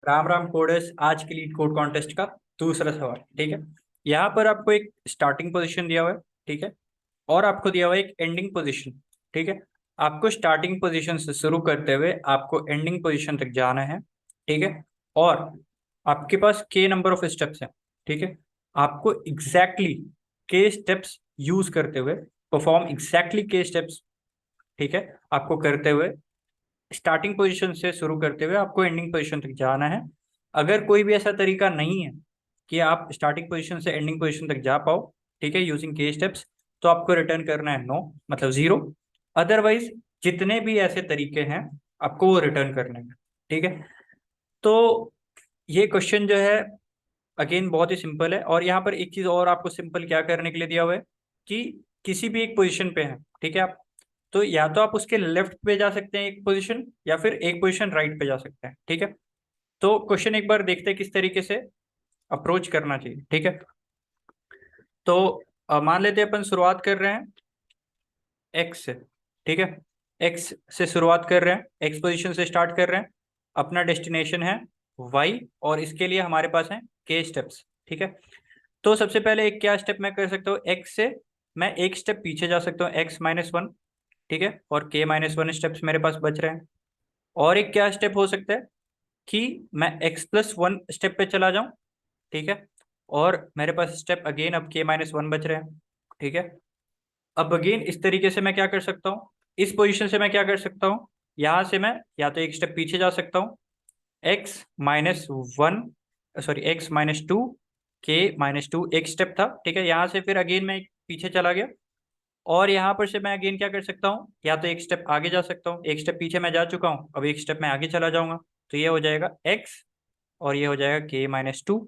राम राम कोडेस। आज के leet code contest का दूसरा सवाल। ठीक है, यहाँ पर आपको एक स्टार्टिंग पोजीशन दिया हुआ है। ठीक है, और आपको दिया हुआ है एक एंडिंग पोजीशन। ठीक है, आपको स्टार्टिंग पोजीशन से शुरू करते हुए आपको एंडिंग पोजीशन तक जाना है। ठीक है, और आपके पास के नंबर ऑफ स्टेप्स हैं। ठीक है, आपको एग्जैक्टली के स्टेप्स यूज करते हुए परफॉर्म एग्जैक्टली के स्टेप्स, ठीक है, आपको करते हुए स्टार्टिंग पोजीशन से शुरू करते हुए आपको एंडिंग पोजीशन तक जाना है। अगर कोई भी ऐसा तरीका नहीं है कि आप स्टार्टिंग पोजीशन से एंडिंग पोजीशन तक जा पाओ, ठीक है, यूजिंग के स्टेप्स, तो आपको रिटर्न करना है नो, मतलब जीरो। अदरवाइज जितने भी ऐसे तरीके हैं आपको वो रिटर्न करने हैं। ठीक है, तो ये क्वेश्चन जो है अगेन बहुत ही सिंपल है। और यहाँ पर एक चीज और आपको सिंपल क्या करने के लिए दिया हुआ है कि किसी भी एक पोजीशन पे है, ठीक है, आप तो या तो आप उसके लेफ्ट पे जा सकते हैं एक पोजीशन, या फिर एक पोजीशन राइट पे जा सकते हैं। ठीक है, तो क्वेश्चन एक बार देखते हैं किस तरीके से अप्रोच करना चाहिए। ठीक है, तो मान लेते हैं अपन शुरुआत कर रहे हैं एक्स से। ठीक है, एक्स से शुरुआत कर रहे हैं, एक्स पोजीशन से स्टार्ट कर रहे हैं। अपना डेस्टिनेशन है वाई, और इसके लिए हमारे पास है के स्टेप्स। ठीक है, तो सबसे पहले एक क्या स्टेप मैं कर सकता हूँ, एक्स से मैं एक स्टेप पीछे जा सकता हूँ, x-1। ठीक है, और k-1 स्टेप्स मेरे पास बच रहे हैं। और एक क्या स्टेप हो सकता है कि मैं x+1 स्टेप पे चला जाऊं। ठीक है, और मेरे पास स्टेप अगेन अब k-1 बच रहे हैं। ठीक है, अब अगेन इस तरीके से मैं क्या कर सकता हूँ, इस पोजीशन से मैं क्या कर सकता हूँ, यहाँ से मैं या तो एक स्टेप पीछे जा सकता हूँ, x-1, सॉरी x-2, k-2 एक स्टेप था। ठीक है, यहाँ से फिर अगेन मैं पीछे चला गया, और यहाँ पर से मैं अगेन क्या कर सकता हूँ, या तो एक स्टेप आगे जा सकता हूँ, एक स्टेप पीछे मैं जा चुका हूँ, अब एक स्टेप मैं आगे चला जाऊंगा। तो ये हो जाएगा x, और ये हो जाएगा k-2।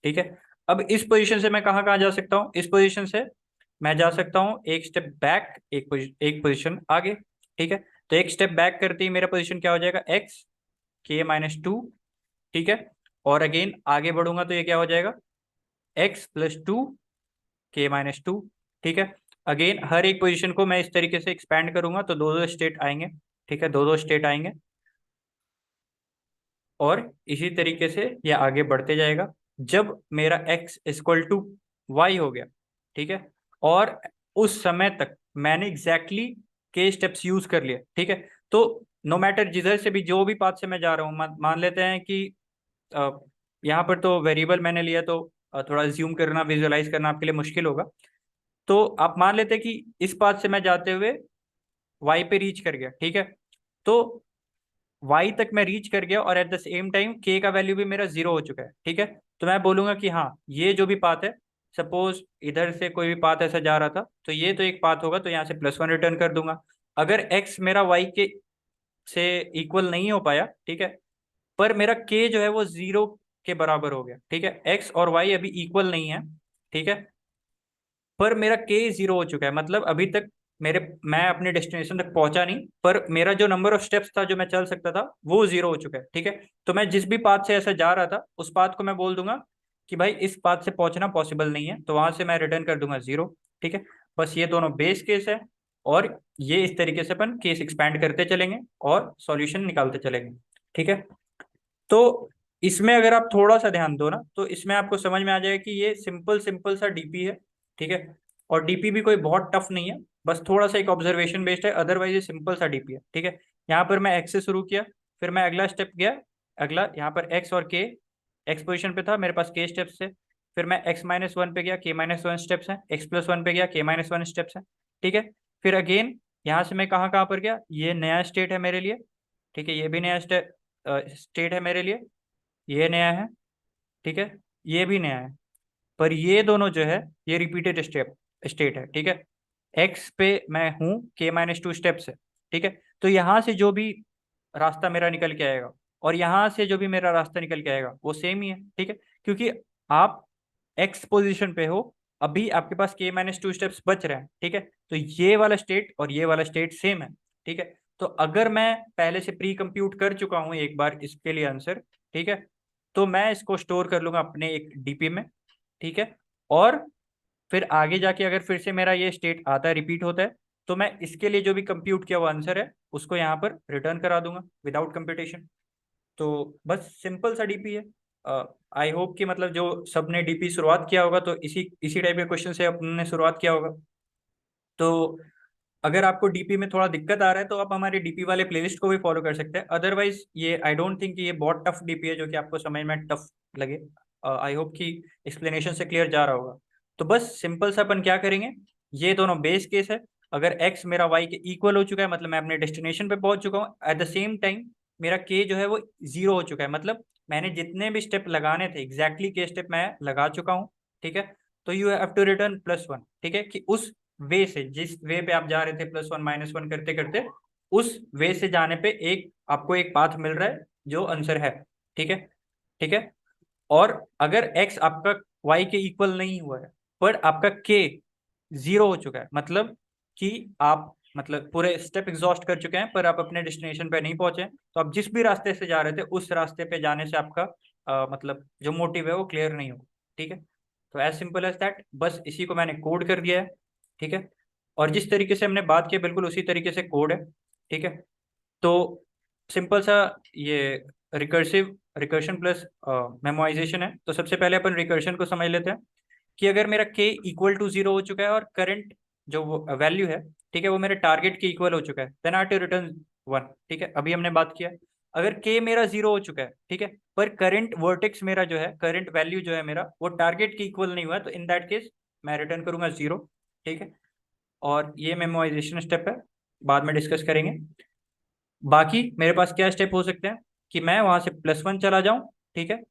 ठीक है, अब इस पोजीशन से मैं कहाँ कहाँ जा सकता हूँ, इस पोजीशन से मैं जा सकता हूँ एक स्टेप बैक, एक पोजीशन आगे। ठीक है, तो एक स्टेप बैक करते ही मेरा पोजीशन क्या हो जाएगा, x, k-2। ठीक है, और अगेन आगे बढ़ूंगा तो ये क्या हो जाएगा, x+2, k-2। ठीक है, अगेन हर एक पोजीशन को मैं इस तरीके से एक्सपैंड करूंगा तो दो दो स्टेट आएंगे। ठीक है, दो दो स्टेट आएंगे, और इसी तरीके से ये आगे बढ़ते जाएगा जब मेरा x=y हो गया। ठीक है, और उस समय तक मैंने एग्जैक्टली के स्टेप्स यूज कर लिए। ठीक है, तो नो मैटर जिधर से भी, जो भी पाथ से मैं जा रहा हूँ, मान लेते हैं कि अ, यहाँ पर तो वेरिएबल मैंने लिया, तो थोड़ा ज्यूम करना, विजुअलाइज करना आपके लिए मुश्किल होगा। तो आप मान लेते हैं कि इस पाथ से मैं जाते हुए वाई पे रीच कर गया। ठीक है, तो वाई तक मैं रीच कर गया, और एट द सेम टाइम के का वैल्यू भी मेरा जीरो हो चुका है। ठीक है, तो मैं बोलूंगा कि हाँ, ये जो भी पाथ है, सपोज इधर से कोई भी पाथ ऐसा जा रहा था, तो ये तो एक पाथ होगा, तो यहाँ से +1 रिटर्न कर दूंगा। अगर एक्स मेरा वाई के से इक्वल नहीं हो पाया, ठीक है, पर मेरा के जो है वो जीरो के बराबर हो गया। ठीक है, एक्स और वाई अभी इक्वल नहीं है। ठीक है, पर मेरा के जीरो हो चुका है, मतलब अभी तक मेरे मैं अपने डेस्टिनेशन तक पहुंचा नहीं, पर मेरा जो नंबर ऑफ स्टेप्स था जो मैं चल सकता था वो जीरो हो चुका है। ठीक है, तो मैं जिस भी पाथ से ऐसा जा रहा था उस पाथ को मैं बोल दूंगा कि भाई इस पाथ से पहुंचना पॉसिबल नहीं है, तो वहां से मैं रिटर्न कर दूंगा जीरो। ठीक है, बस ये दोनों बेस केस है, और ये इस तरीके से अपन केस एक्सपैंड करते चलेंगे और सॉल्यूशन निकालते चलेंगे। ठीक है, तो इसमें अगर आप थोड़ा सा ध्यान दो ना, तो इसमें आपको समझ में आ जाएगा कि ये सिंपल सिंपल सा डीपी है। ठीक है, और डीपी भी कोई बहुत टफ नहीं है, बस थोड़ा सा एक ऑब्जर्वेशन बेस्ड है, अदरवाइज ये सिंपल सा डीपी है। ठीक है, यहाँ पर मैं एक्स से शुरू किया, फिर मैं अगला स्टेप गया, अगला यहाँ पर एक्स और के, एक्स पोजिशन पे था, मेरे पास के स्टेप्स थे। फिर मैं x-1 पे गया, k-1 स्टेप्स हैं, x+1 पे गया, k-1 स्टेप्स हैं। ठीक है, फिर अगेन यहाँ से मैं कहाँ कहाँ पर गया, ये नया स्टेट है मेरे लिए। ठीक है, ये भी नया स्टेट है मेरे लिए, ये नया है। ठीक है, ये भी नया है, पर ये दोनों जो है ये रिपीटेड स्टेट है। ठीक है, एक्स पे मैं हूँ, k-2 स्टेप्स है। ठीक है, तो यहाँ से जो भी रास्ता मेरा निकल के आएगा, और यहाँ से जो भी मेरा रास्ता निकल के आएगा वो सेम ही है। ठीक है, क्योंकि आप एक्स पोजीशन पे हो, अभी आपके पास k-2 स्टेप्स बच रहे हैं। ठीक है, तो ये वाला स्टेट और ये वाला स्टेट सेम है। ठीक है, तो अगर मैं पहले से प्री कंप्यूट कर चुका हूँ एक बार इसके लिए आंसर, ठीक है, तो मैं इसको स्टोर कर लूंगा अपने एक डीपी में। ठीक है, और फिर आगे जाके अगर फिर से मेरा ये स्टेट आता है, रिपीट होता है, तो मैं इसके लिए जो भी कंप्यूट किया हुआ आंसर है उसको यहाँ पर रिटर्न करा दूंगा विदाउट कंप्यूटेशन। तो बस सिंपल सा डीपी है। आई होप कि मतलब जो सबने डीपी शुरुआत किया होगा तो इसी इसी टाइप के क्वेश्चन से अपने शुरुआत किया होगा। तो अगर आपको डीपी में थोड़ा दिक्कत आ रहा है तो आप हमारे डीपी वाले प्लेलिस्ट को भी फॉलो कर सकते हैं। अदरवाइज ये आई डोंट थिंक ये बहुत टफ डीपी है जो कि आपको समझ में टफ लगे। आई होप कि एक्सप्लेनेशन से क्लियर जा रहा होगा। तो बस सिंपल सा अपन क्या करेंगे, ये दोनों बेस केस है। अगर एक्स मेरा वाई के इक्वल हो चुका है मतलब मैं अपने डेस्टिनेशन पे पहुंच चुका हूँ, एट द सेम टाइम मेरा के जो है वो जीरो हो चुका है, मतलब मैंने जितने भी स्टेप लगाने थे एग्जैक्टली के स्टेप मैं लगा चुका हूँ। ठीक है, तो यू हैव टू रिटर्न +1। ठीक है, कि उस वे से, जिस वे पे आप जा रहे थे +1 -1 करते करते, उस वे से जाने पे एक आपको एक पाथ मिल रहा है जो आंसर है। ठीक है, ठीक है। और अगर एक्स आपका वाई के इक्वल नहीं हुआ है पर आपका के जीरो हो चुका है, मतलब कि आप मतलब पूरे स्टेप एग्जॉस्ट कर चुके हैं पर आप अपने डेस्टिनेशन पे नहीं पहुंचे, तो आप जिस भी रास्ते से जा रहे थे उस रास्ते पे जाने से आपका मतलब जो मोटिव है वो क्लियर नहीं होगा। ठीक है, तो एज सिंपल एज दैट, बस इसी को मैंने कोड कर दिया है। ठीक है, और जिस तरीके से हमने बात की बिल्कुल उसी तरीके से कोड है। ठीक है, तो सिंपल सा ये रिकर्शन प्लस मेमोराइजेशन है। तो सबसे पहले अपन रिकर्शन को समझ लेते हैं कि अगर मेरा के इक्वल टू जीरो हो चुका है और करंट जो वैल्यू है, ठीक है, वो मेरे टारगेट के इक्वल हो चुका है, देन आई टू रिटर्न 1। ठीक है, अभी हमने बात किया अगर के मेरा जीरो हो चुका है, ठीक है, पर करंट वर्टेक्स मेरा जो है, करंट वैल्यू जो है मेरा वो टारगेट के इक्वल नहीं हुआ है, तो इन दैट केस मैं रिटर्न करूंगा 0। ठीक है, और ये मेमोराइजेशन स्टेप है, बाद में डिस्कस करेंगे। बाकी मेरे पास क्या स्टेप हो सकते हैं कि मैं वहां से +1 चला जाऊं। ठीक है,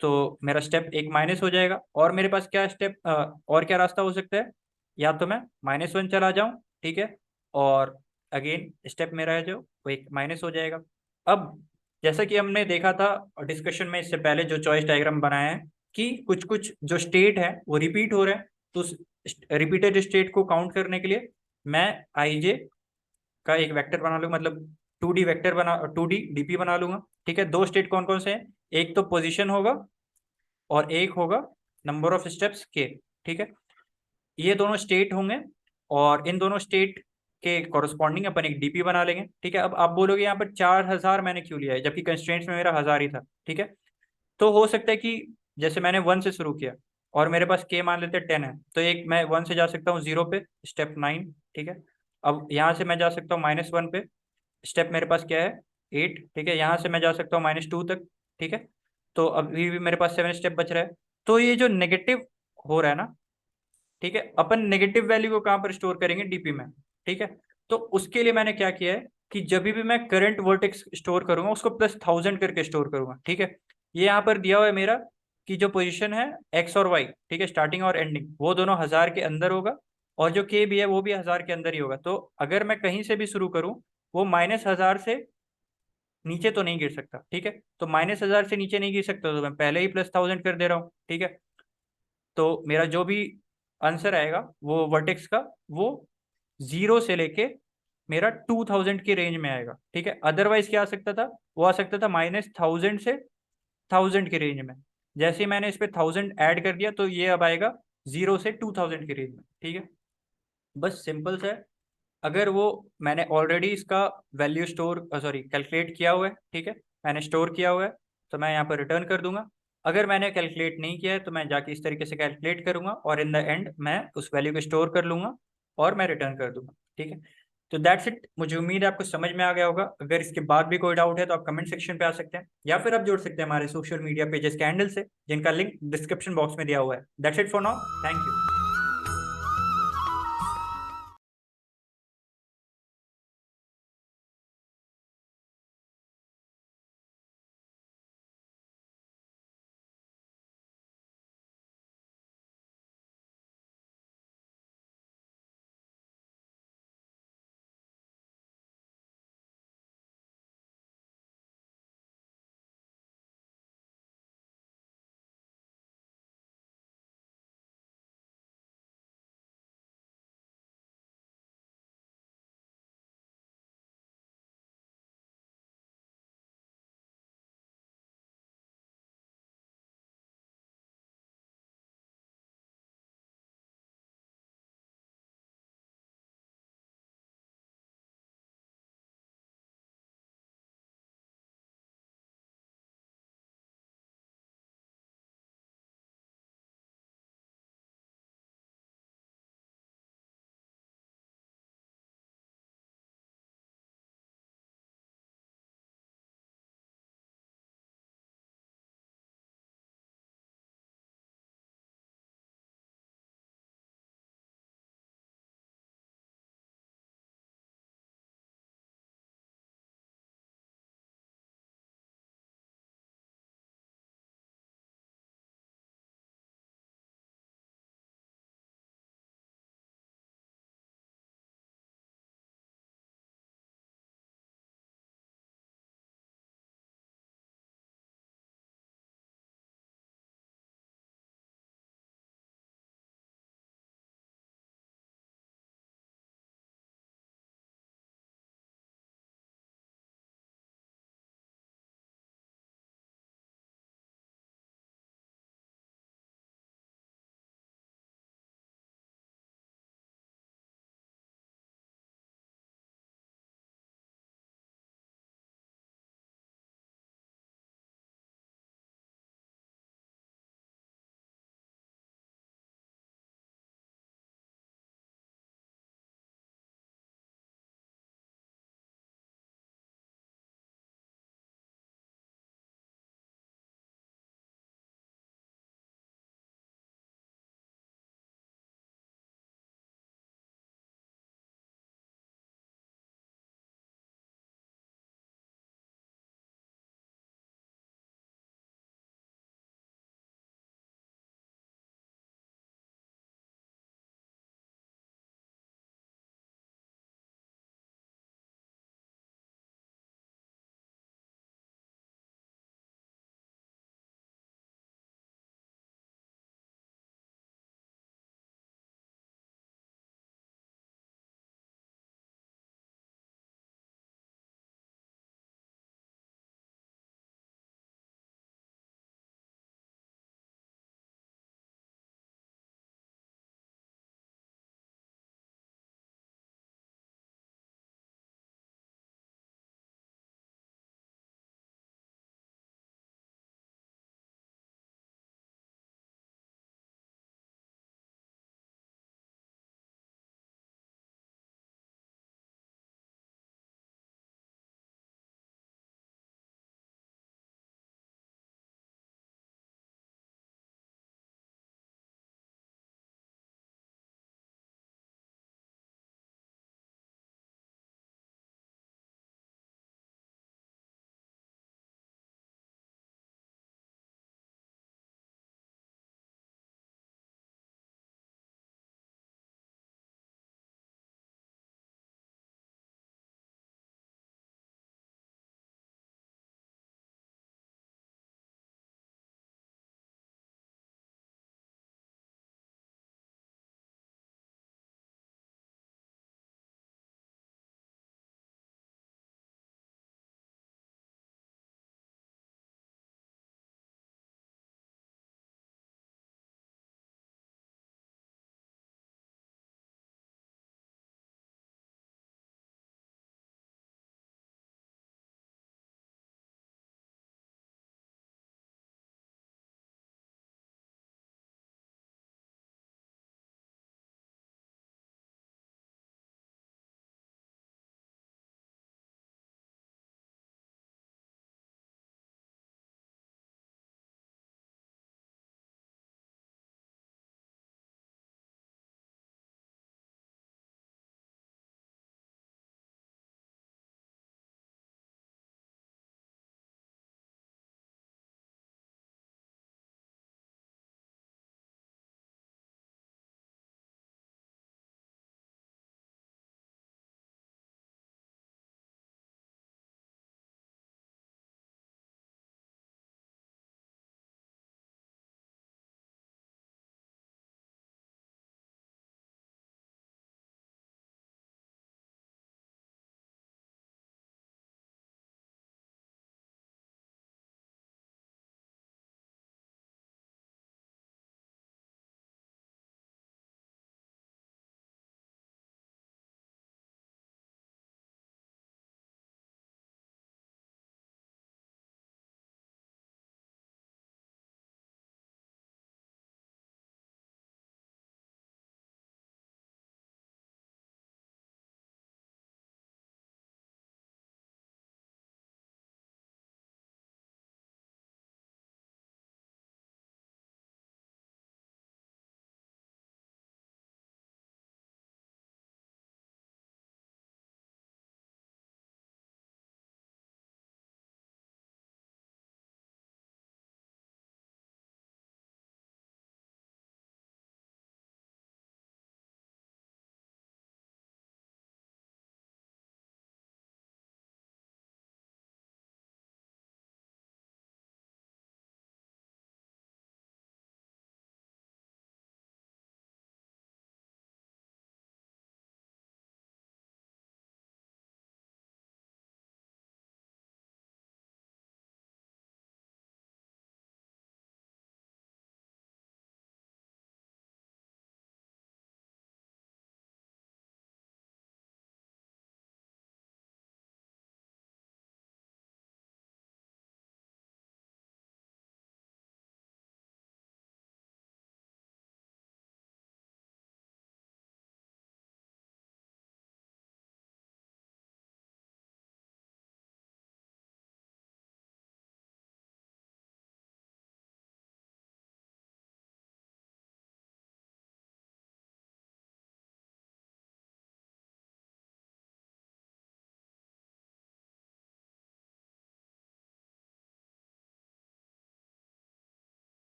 तो मेरा स्टेप एक माइनस हो जाएगा। और मेरे पास क्या स्टेप और क्या रास्ता हो सकता है, या तो मैं -1 चला जाऊं, ठीक है, और अगेन स्टेप मेरा है जो वो एक माइनस हो जाएगा। अब जैसा कि हमने देखा था डिस्कशन में इससे पहले जो चॉइस डायग्राम बनाया है कि कुछ कुछ जो स्टेट है वो रिपीट हो रहे हैं, तो उस रिपीटेड स्टेट को काउंट करने के लिए मैं IJ का एक वेक्टर बना लूंगा, मतलब 2D वेक्टर बना 2D डीपी बना लूंगा। ठीक है, दो स्टेट कौन कौन से हैं, एक तो पोजीशन होगा और एक होगा नंबर ऑफ स्टेप्स के। ठीक है, ये दोनों स्टेट होंगे और इन दोनों स्टेट के कॉरस्पॉन्डिंग अपन एक डीपी बना लेंगे। ठीक है, अब आप बोलोगे यहाँ पर 4000 मैंने क्यों लिया है जबकि कंस्ट्रेंट्स में मेरा 1000 ही था। ठीक है, तो हो सकता है कि जैसे मैंने 1 से शुरू किया और मेरे पास के मान लेते 10 है, तो एक मैं 1 से जा सकता हूँ 0 पे, स्टेप 9। ठीक है, अब यहाँ से मैं जा सकता हूँ -1 पे, स्टेप मेरे पास क्या है 8। ठीक है, यहाँ से मैं जा सकता हूँ -2 तक। ठीक है, तो अभी भी मेरे पास 7 स्टेप बच रहा है। तो ये जो नेगेटिव हो रहा है ना, ठीक है, अपन नेगेटिव वैल्यू को कहाँ पर स्टोर करेंगे, डीपी में। ठीक है, तो उसके लिए मैंने क्या किया है कि जब भी मैं करंट वर्टेक्स स्टोर करूंगा उसको +1000 करके स्टोर करूंगा। ठीक है, ये यहाँ पर दिया हुआ है मेरा कि जो पोजीशन है एक्स और वाई, ठीक है, स्टार्टिंग और एंडिंग, वो दोनों 1000 के अंदर होगा और जो के भी है वो भी 1000 के अंदर ही होगा। तो अगर मैं कहीं से भी शुरू करूं वो -1000 से नीचे तो नहीं गिर सकता। ठीक है, तो -1000 से नीचे नहीं गिर सकता, तो मैं पहले ही +1000 कर दे रहा हूँ। ठीक है, तो मेरा जो भी आंसर आएगा वो वर्टेक्स का, वो 0 से लेके मेरा 2000 की रेंज में आएगा। ठीक है, अदरवाइज क्या आ सकता था, वो आ सकता था -1000 से 1000 की रेंज में। जैसे ही मैंने इस पे 1000 ऐड कर दिया तो ये अब आएगा 0 से 2000 की रेंज में। ठीक है, बस सिंपल सा है। अगर वो मैंने ऑलरेडी इसका वैल्यू स्टोर सॉरी कैलकुलेट किया हुआ है, ठीक है, मैंने स्टोर किया हुआ है, तो मैं यहाँ पर रिटर्न कर दूंगा। अगर मैंने कैलकुलेट नहीं किया है तो मैं जाके इस तरीके से कैलकुलेट करूंगा और इन द एंड मैं उस वैल्यू को स्टोर कर लूंगा और मैं रिटर्न कर दूंगा। ठीक है, तो दैट्स इट। मुझे उम्मीद है आपको समझ में आ गया होगा। अगर इसके बाद भी कोई डाउट है तो आप कमेंट सेक्शन पे आ सकते हैं या फिर आप जुड़ सकते हैं हमारे सोशल मीडिया पेजेस के हैंडल से, जिनका लिंक डिस्क्रिप्शन बॉक्स में दिया हुआ है। That's it for now, thank you.